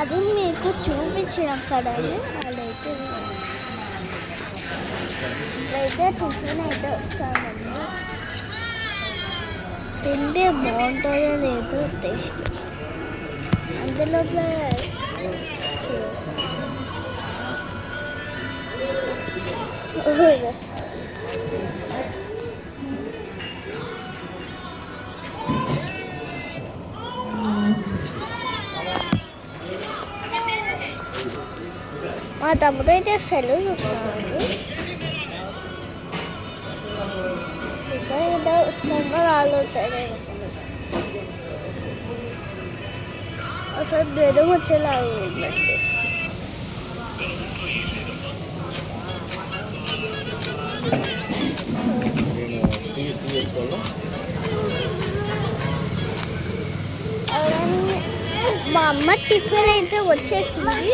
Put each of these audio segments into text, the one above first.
అది మీకు చూపించిన కడాయి అదైతే ఇప్పుడైతే టిఫిన్ అయితే వస్తామండి. తింటే బాగుంటుందో లేదో టేస్ట్. అందులో మా తమ్ముడు అయితే సెలవు చూస్తున్నాడు. ఇంకా ఏదో సమ్మర్ ఆలోచన అసలు జ్వరం వచ్చేలాగా ఉందండి. మా అమ్మ టిఫిన్ అయితే వచ్చేసింది.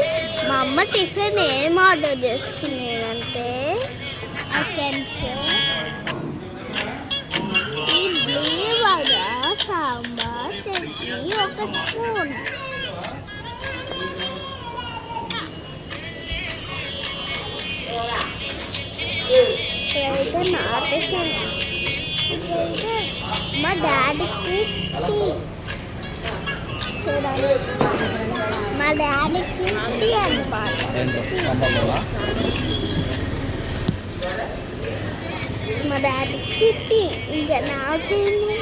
మా అమ్మ టిఫిన్ ఏం ఆర్డర్ చేసుకునేదంటే ఇడ్లీ, వడ, సాంబార్, చట్నీ, ఒక స్పూన్. ఇప్పుడైతే నా టిఫిన్. ఇప్పుడైతే మా డాడీకి టీ. చూడండి మా డాడీకి టీ అన్నమాట. మా డాడీకి టీ. ఇంకా నాకేమో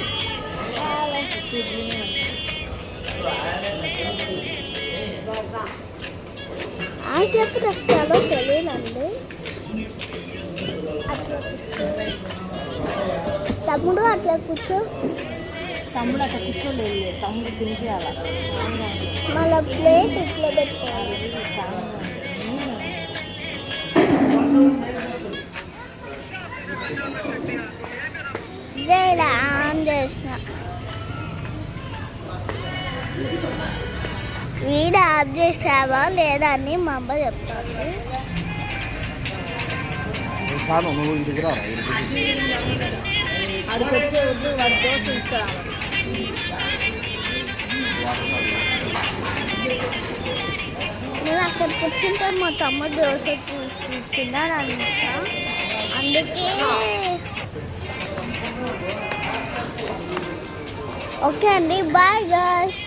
ఆకి ఎప్పుడు వస్తాడో తెలియదండి. అట్లా కూర్చో తమ్ముడు, అట్లా కూర్చో. తమ్ముడు అట్లా కూర్చోలేదు, తమ్ముడు తినిపించాల. మళ్ళీ ప్లేట్ ఇట్లా పెట్టుకోవాలి. ఇలా ఆన్ చేసిన వీడియో ఆఫ్ చేసావా లేదా అని మా అమ్మ చెప్తాను. అడికి వచ్చే వద్దు, వాడి దోశ ఇచ్చాడు. నేను అక్కడ కూర్చుంటే మా తమ్ముడు దోశ చూసి తిన్నాడు అనమాట. అందుకే ఓకే అండి, బాయ్ గాయ్స్.